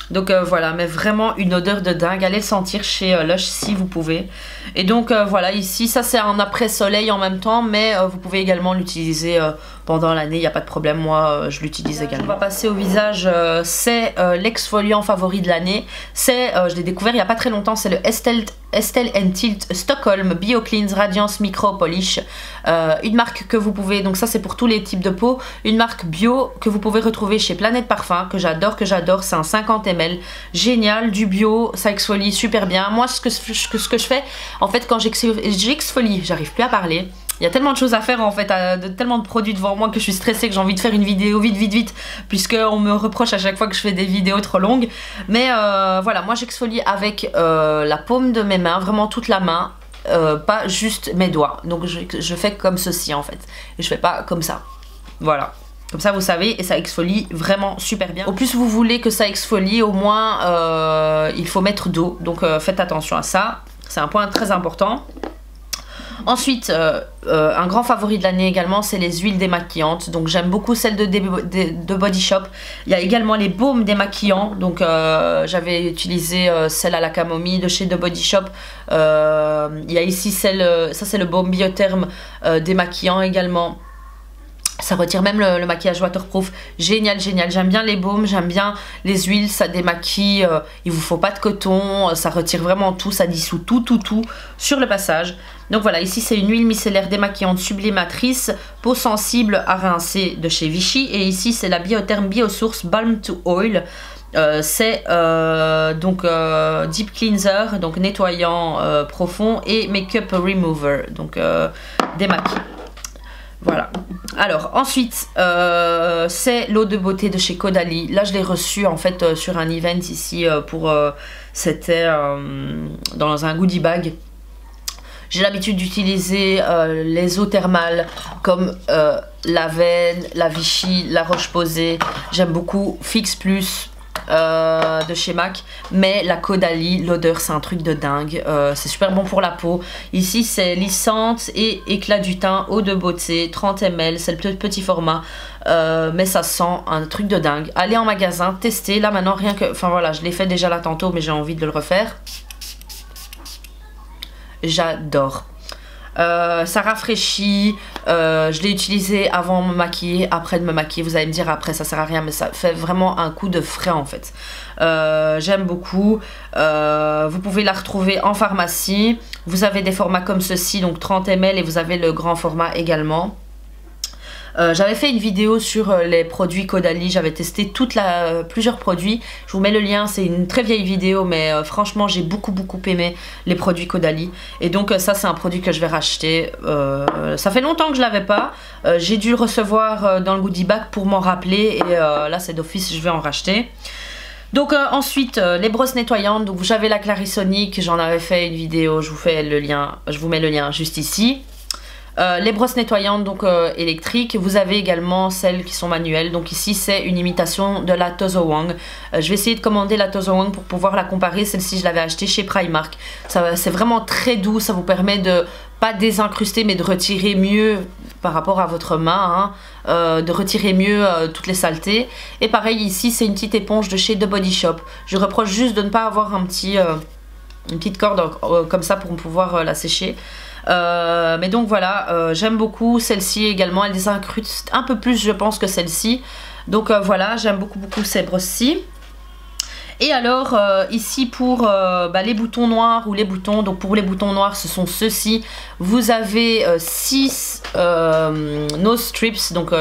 S1: Donc voilà, mais vraiment une odeur de dingue. Allez le sentir chez Lush si vous pouvez. Et donc voilà, ici, ça c'est un après-soleil en même temps, mais vous pouvez également l'utiliser pendant l'année, il n'y a pas de problème. Moi, je l'utilise également. On va passer au visage, c'est l'exfoliant favori de l'année. Je l'ai découvert il n'y a pas très longtemps, c'est le Estelle Tilt Stockholm Bio Cleanse Radiance Micro Polish. Une marque que vous pouvez, donc ça c'est pour tous les types de peau, une marque bio que vous pouvez retrouver chez Planète Parfum, que j'adore, c'est un 50 ml, génial, du bio, ça exfolie super bien. Moi ce que je fais, en fait quand j'exfolie, j'arrive plus à parler. Il y a tellement de choses à faire en fait, tellement de produits devant moi que je suis stressée, que j'ai envie de faire une vidéo vite, puisqu'on me reproche à chaque fois que je fais des vidéos trop longues. Mais voilà, moi j'exfolie avec la paume de mes mains, vraiment toute la main, pas juste mes doigts. Donc je fais comme ceci en fait, et je fais pas comme ça. Voilà. Comme ça vous savez, et ça exfolie vraiment super bien. Au plus vous voulez que ça exfolie, au moins il faut mettre d'eau. Donc faites attention à ça, c'est un point très important. Ensuite, un grand favori de l'année également, c'est les huiles démaquillantes. Donc j'aime beaucoup celles de Body Shop. Il y a également les baumes démaquillants. Donc j'avais utilisé celle à la camomille de chez The Body Shop. Il y a ici celle, ça c'est le baume Biotherme démaquillant également. Ça retire même le maquillage waterproof. Génial, génial. J'aime bien les baumes, j'aime bien les huiles, ça démaquille. Il vous faut pas de coton, ça retire vraiment tout, ça dissout tout sur le passage. Donc voilà, ici c'est une huile micellaire démaquillante sublimatrice, peau sensible à rincer de chez Vichy. Et ici c'est la Biotherme Biosource Balm to Oil. C'est donc Deep Cleanser, donc nettoyant profond, et Makeup Remover, donc démaquillant. Voilà. Alors ensuite c'est l'eau de beauté de chez Caudalie. Là je l'ai reçu en fait sur un event ici c'était dans un goodie bag. J'ai l'habitude d'utiliser les eaux thermales comme la Veine, la Vichy, la Roche-Posay. J'aime beaucoup Fix Plus de chez MAC, mais la Caudalie, l'odeur c'est un truc de dingue, c'est super bon pour la peau. Ici c'est lissante et éclat du teint, eau de beauté, 30 ml, c'est le petit format, mais ça sent un truc de dingue. Allez en magasin, testez, là maintenant rien que, enfin voilà, je l'ai fait déjà là tantôt mais j'ai envie de le refaire. J'adore. Ça rafraîchit, je l'ai utilisé avant de me maquiller, après de me maquiller. Vous allez me dire après ça sert à rien, mais ça fait vraiment un coup de frais en fait. J'aime beaucoup. Vous pouvez la retrouver en pharmacie. Vous avez des formats comme ceci, donc 30 ml, et vous avez le grand format également. J'avais fait une vidéo sur les produits Caudalie, j'avais testé plusieurs produits. Je vous mets le lien, c'est une très vieille vidéo, mais franchement j'ai beaucoup aimé les produits Caudalie. Et donc ça c'est un produit que je vais racheter. Ça fait longtemps que je l'avais pas. J'ai dû le recevoir dans le goodie bag pour m'en rappeler, et là c'est d'office, je vais en racheter. Donc ensuite les brosses nettoyantes, donc j'avais la Clarisonic, j'en avais fait une vidéo, je vous mets le lien juste ici. Les brosses nettoyantes donc électriques, vous avez également celles qui sont manuelles. Donc ici c'est une imitation de la Tozo Wang. Je vais essayer de commander la Tozo Wang pour pouvoir la comparer. Celle-ci je l'avais achetée chez Primark. C'est vraiment très doux, ça vous permet de pas désincruster mais de retirer mieux par rapport à votre main, hein, de retirer mieux toutes les saletés. Et pareil ici c'est une petite éponge de chez The Body Shop. Je reproche juste de ne pas avoir une petite corde comme ça pour pouvoir la sécher. Mais donc voilà, j'aime beaucoup celle-ci également, elle désincruste un peu plus je pense que celle-ci. Donc voilà, j'aime beaucoup ces brosses-ci. Et alors ici pour les boutons noirs ou les boutons, donc pour les boutons noirs ce sont ceux-ci. Vous avez 6 nose strips, donc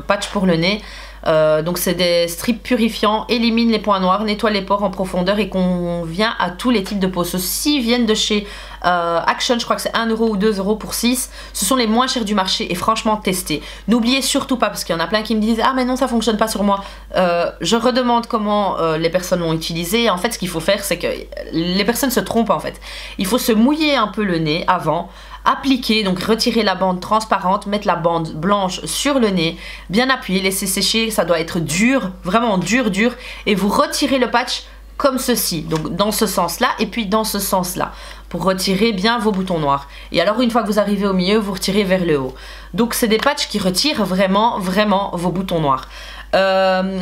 S1: patch pour le nez. Donc c'est des strips purifiants, éliminent les points noirs, nettoient les pores en profondeur et convient à tous les types de peau. Ceux-ci viennent de chez Action, je crois que c'est 1 € ou 2 € pour 6. Ce sont les moins chers du marché et franchement testez. N'oubliez surtout pas, parce qu'il y en a plein qui me disent ah mais non ça fonctionne pas sur moi. Je redemande comment les personnes l'ont utilisé, et en fait ce qu'il faut faire c'est que les personnes se trompent en fait. Il faut se mouiller un peu le nez avant, appliquer, donc retirer la bande transparente, mettre la bande blanche sur le nez, bien appuyer, laisser sécher, ça doit être dur, vraiment dur, et vous retirez le patch comme ceci, donc dans ce sens là et puis dans ce sens là. pour retirer bien vos boutons noirs. Et alors une fois que vous arrivez au milieu, vous retirez vers le haut. Donc c'est des patchs qui retirent vraiment vos boutons noirs.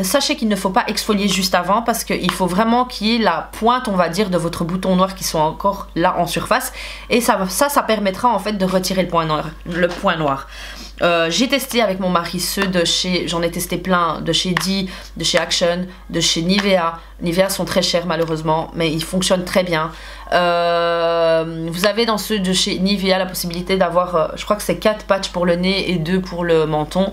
S1: Sachez qu'il ne faut pas exfolier juste avant parce qu'il faut vraiment qu'il y ait la pointe, on va dire, de votre bouton noir qui soit encore là en surface, et ça permettra en fait de retirer le point noir. J'ai testé avec mon mari ceux de chez, j'en ai testé plein, de chez Dee, de chez Action, de chez Nivea. Nivea sont très chers malheureusement, mais ils fonctionnent très bien. Vous avez dans ceux de chez Nivea la possibilité d'avoir, je crois que c'est 4 patchs pour le nez et 2 pour le menton.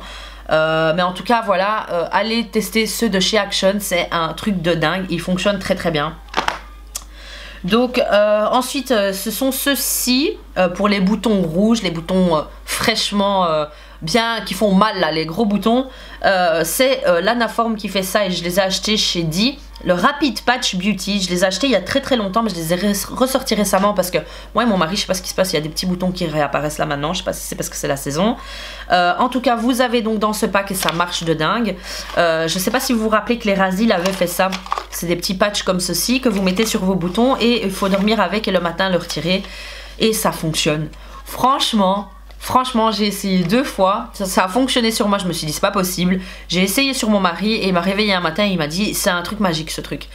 S1: Mais en tout cas voilà, allez tester ceux de chez Action, c'est un truc de dingue, ils fonctionnent très bien. Donc ensuite ce sont ceux-ci pour les boutons rouges, les boutons fraîchement bien, qui font mal là, les gros boutons. C'est l'Anaform qui fait ça et je les ai achetés chez Dee. Le Rapid Patch Beauty, je les ai achetés il y a très longtemps, mais je les ai ressortis récemment parce que moi et mon mari, je sais pas ce qui se passe, il y a des petits boutons qui réapparaissent là maintenant, je sais pas si c'est parce que c'est la saison. En tout cas, vous avez donc dans ce pack et ça marche de dingue. Je sais pas si vous vous rappelez que les Rasil avaient fait ça. C'est des petits patchs comme ceci que vous mettez sur vos boutons et il faut dormir avec et le matin le retirer. Et ça fonctionne. Franchement, j'ai essayé 2 fois, ça a fonctionné sur moi, je me suis dit c'est pas possible. J'ai essayé sur mon mari et il m'a réveillé un matin et il m'a dit c'est un truc magique ce truc.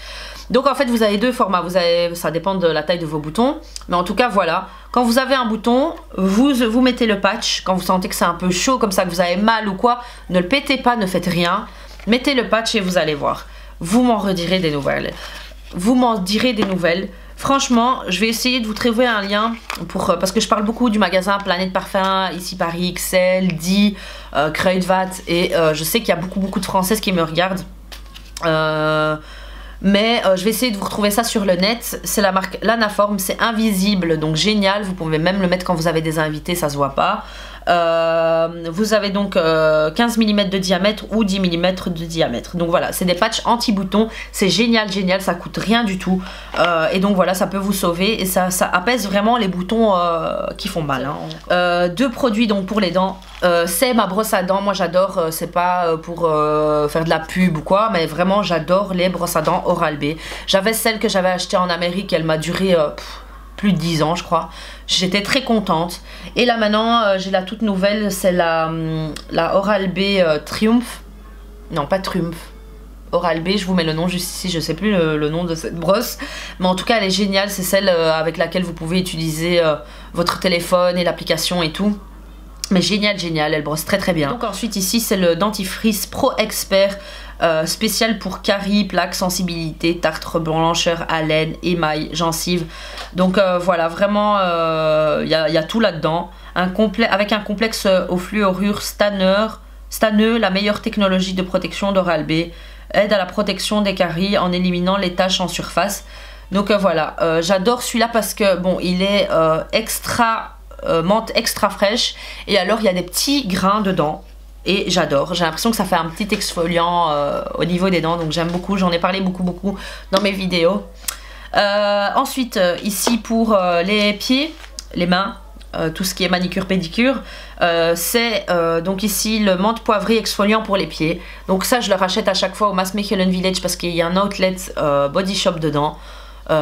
S1: Donc en fait vous avez 2 formats, ça dépend de la taille de vos boutons. Mais en tout cas voilà, quand vous avez un bouton, vous mettez le patch. Quand vous sentez que c'est un peu chaud comme ça, que vous avez mal ou quoi, ne le pétez pas, ne faites rien. Mettez le patch et vous allez voir. Vous m'en redirez des nouvelles. Franchement, je vais essayer de vous trouver un lien parce que je parle beaucoup du magasin Planète Parfum, ici Paris, XL, Dee, Kruidvat et je sais qu'il y a beaucoup de Françaises qui me regardent. Mais je vais essayer de vous retrouver ça sur le net. C'est la marque Lanaform, c'est invisible, donc génial. Vous pouvez même le mettre quand vous avez des invités, ça se voit pas. Vous avez donc 15 mm de diamètre ou 10 mm de diamètre. Donc voilà, c'est des patchs anti-boutons. C'est génial, ça coûte rien du tout. Et donc voilà, ça peut vous sauver et ça apaise vraiment les boutons qui font mal. Hein. 2 produits donc pour les dents. C'est ma brosse à dents, moi j'adore, c'est pas pour faire de la pub ou quoi, mais vraiment j'adore les brosses à dents Oral-B. J'avais celle que j'avais achetée en Amérique, elle m'a duré plus de 10 ans je crois. J'étais très contente. Et là maintenant j'ai la toute nouvelle, c'est la Oral-B Triumph. Non pas Triumph, Oral-B, je vous mets le nom juste ici, je sais plus le nom de cette brosse. Mais en tout cas elle est géniale, c'est celle avec laquelle vous pouvez utiliser votre téléphone et l'application et tout. Mais génial, elle brosse très bien. Donc ensuite ici c'est le dentifrice Pro Expert spécial pour caries, plaques, sensibilité, tartre, blancheur, haleine, émail, gencive. Donc voilà, vraiment y a tout là-dedans. Avec un complexe au fluorure stanneux, la meilleure technologie de protection d'Oral-B. Aide à la protection des caries en éliminant les taches en surface. Donc voilà, j'adore celui-là parce que bon, il est menthe extra fraîche et alors il y a des petits grains dedans et j'adore, j'ai l'impression que ça fait un petit exfoliant au niveau des dents, donc j'aime beaucoup, j'en ai parlé beaucoup dans mes vidéos. Ensuite ici pour les pieds, les mains, tout ce qui est manicure pédicure, c'est donc ici le menthe poivré exfoliant pour les pieds. Donc ça je le rachète à chaque fois au Maasmechelen Village parce qu'il y a un outlet body shop dedans.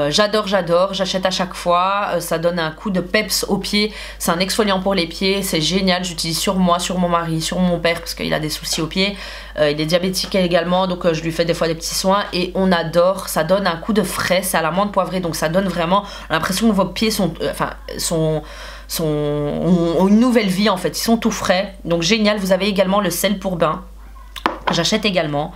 S1: J'adore, j'achète à chaque fois, ça donne un coup de peps aux pieds, c'est un exfoliant pour les pieds, c'est génial, j'utilise sur moi, sur mon mari, sur mon père parce qu'il a des soucis aux pieds, il est diabétique également, donc je lui fais des fois des petits soins et on adore, ça donne un coup de frais, c'est à la menthe poivrée, donc ça donne vraiment l'impression que vos pieds ont une nouvelle vie en fait, ils sont tout frais, donc génial. Vous avez également le sel pour bain, j'achète également.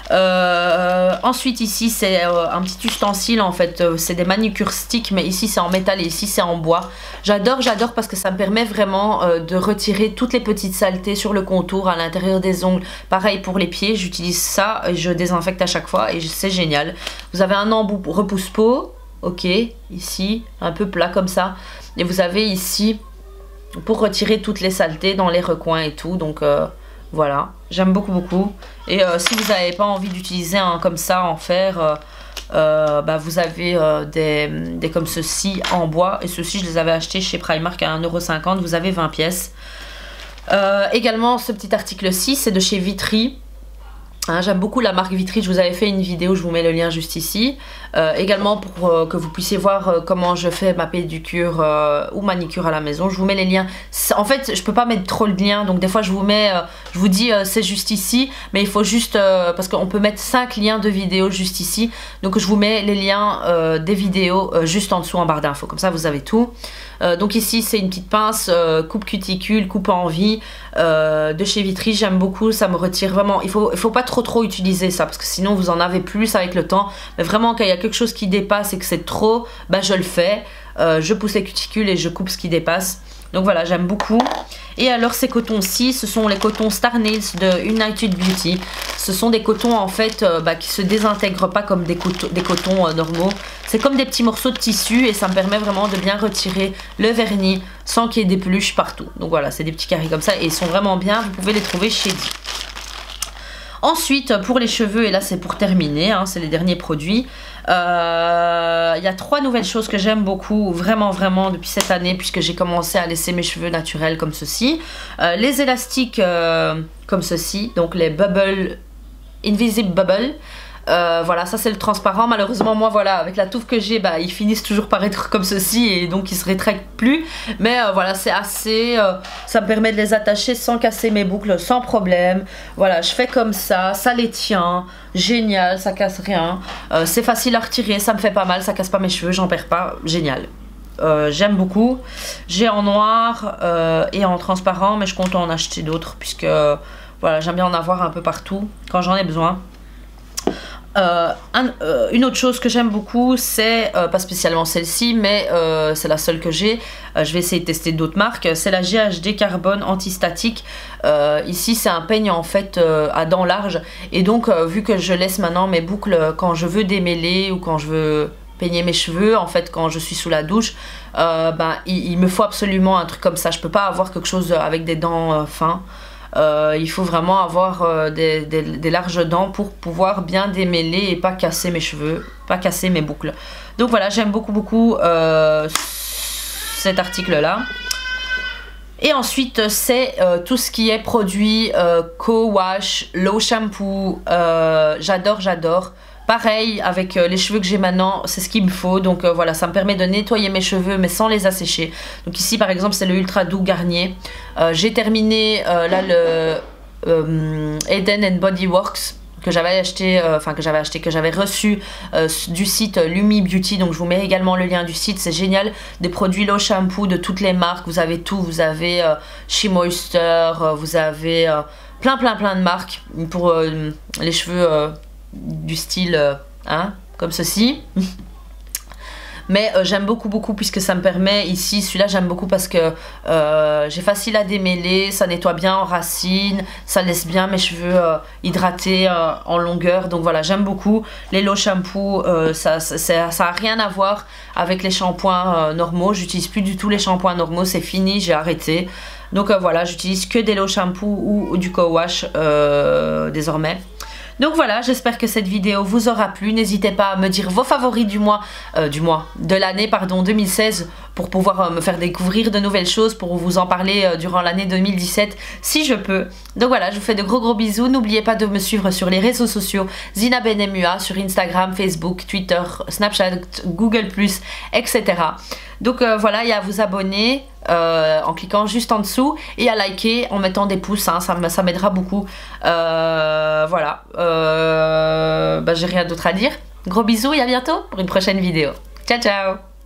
S1: Ensuite ici c'est un petit ustensile en fait, c'est des manucure sticks mais ici c'est en métal et ici c'est en bois. J'adore parce que ça me permet vraiment de retirer toutes les petites saletés sur le contour, à l'intérieur des ongles. Pareil pour les pieds, j'utilise ça et je désinfecte à chaque fois et c'est génial. Vous avez un embout repousse-peau, ok, ici un peu plat comme ça, et vous avez ici pour retirer toutes les saletés dans les recoins et tout, donc voilà, j'aime beaucoup. Et si vous n'avez pas envie d'utiliser un comme ça en fer, vous avez des comme ceci en bois. Et ceux-ci je les avais achetés chez Primark à 1,50 €, vous avez 20 pièces. Également ce petit article-ci, c'est de chez Vitry. Hein, j'aime beaucoup la marque Vitry, je vous avais fait une vidéo, je vous mets le lien juste ici. Également pour que vous puissiez voir comment je fais ma pédicure ou manicure à la maison. Je vous mets les liens. En fait, je peux pas mettre trop de liens, donc des fois je vous mets, je vous dis c'est juste ici, mais il faut juste, parce qu'on peut mettre 5 liens de vidéos juste ici. Donc je vous mets les liens des vidéos juste en dessous en barre d'infos, comme ça vous avez tout. Donc ici c'est une petite pince coupe cuticule, coupe à envie de chez Vitry, j'aime beaucoup, ça me retire vraiment, il faut pas trop utiliser ça parce que sinon vous en avez plus avec le temps, mais vraiment quand il y a quelque chose qui dépasse et que c'est trop, bah je le fais, je pousse les cuticules et je coupe ce qui dépasse. Donc voilà, j'aime beaucoup. Et alors ces cotons-ci, ce sont les cotons Star Nails de United Beauty. Ce sont des cotons en fait qui se désintègrent pas comme des cotons normaux. C'est comme des petits morceaux de tissu et ça me permet vraiment de bien retirer le vernis sans qu'il y ait des peluches partout. Donc voilà, c'est des petits carrés comme ça et ils sont vraiment bien. Vous pouvez les trouver chez Di. Ensuite, pour les cheveux, et là c'est pour terminer, hein, c'est les derniers produits. Il y a 3 nouvelles choses que j'aime beaucoup, vraiment depuis cette année, puisque j'ai commencé à laisser mes cheveux naturels comme ceci. Les élastiques comme ceci, donc les Bubble, Invisible Bubble. Voilà, ça c'est le transparent. Malheureusement moi voilà, avec la touffe que j'ai, bah, ils finissent toujours par être comme ceci et donc ils se rétractent plus. Mais voilà, c'est assez, ça me permet de les attacher sans casser mes boucles, sans problème. Voilà, je fais comme ça les tient, génial, ça casse rien. C'est facile à retirer, ça me fait pas mal, ça casse pas mes cheveux, j'en perds pas, génial. J'aime beaucoup. J'ai en noir et en transparent, mais je compte en acheter d'autres puisque voilà, j'aime bien en avoir un peu partout quand j'en ai besoin. Une autre chose que j'aime beaucoup, c'est pas spécialement celle-ci, mais c'est la seule que j'ai. Je vais essayer de tester d'autres marques. C'est la GHD Carbone Antistatique. Ici, c'est un peigne en fait à dents larges. Et donc, vu que je laisse maintenant mes boucles quand je veux démêler ou quand je veux peigner mes cheveux, en fait, quand je suis sous la douche, il me faut absolument un truc comme ça. Je peux pas avoir quelque chose avec des dents fins. Il faut vraiment avoir des larges dents pour pouvoir bien démêler et pas casser mes cheveux, pas casser mes boucles. Donc voilà, j'aime beaucoup cet article là. Et ensuite c'est tout ce qui est produit co-wash, low shampoo, j'adore. Pareil avec les cheveux que j'ai maintenant, c'est ce qu'il me faut. Donc voilà, ça me permet de nettoyer mes cheveux mais sans les assécher. Donc ici par exemple c'est le Ultra Doux Garnier. J'ai terminé là le Eden Body Works que j'avais acheté, que j'avais reçu du site Lumi Beauty. Donc je vous mets également le lien du site, c'est génial. Des produits low shampoo de toutes les marques, vous avez tout. Vous avez She Moisture, vous avez plein de marques pour les cheveux du style comme ceci. Mais j'aime beaucoup puisque ça me permet ici, celui-là j'aime beaucoup parce que j'ai facile à démêler, ça nettoie bien en racines, ça laisse bien mes cheveux hydratés en longueur. Donc voilà, j'aime beaucoup. Les low shampoo, ça a rien à voir avec les shampoings normaux. J'utilise plus du tout les shampoings normaux, c'est fini, j'ai arrêté. Donc voilà, j'utilise que des low shampoo ou du co-wash désormais. Donc voilà, j'espère que cette vidéo vous aura plu. N'hésitez pas à me dire vos favoris de l'année 2016 pour pouvoir me faire découvrir de nouvelles choses, pour vous en parler durant l'année 2017 si je peux. Donc voilà, je vous fais de gros bisous. N'oubliez pas de me suivre sur les réseaux sociaux Zina Benmua, sur Instagram, Facebook, Twitter, Snapchat, Google+, etc. Donc voilà, il y a à vous abonner en cliquant juste en dessous et à liker en mettant des pouces, hein, ça m'aidera beaucoup. Voilà, j'ai rien d'autre à dire. Gros bisous et à bientôt pour une prochaine vidéo. Ciao ciao.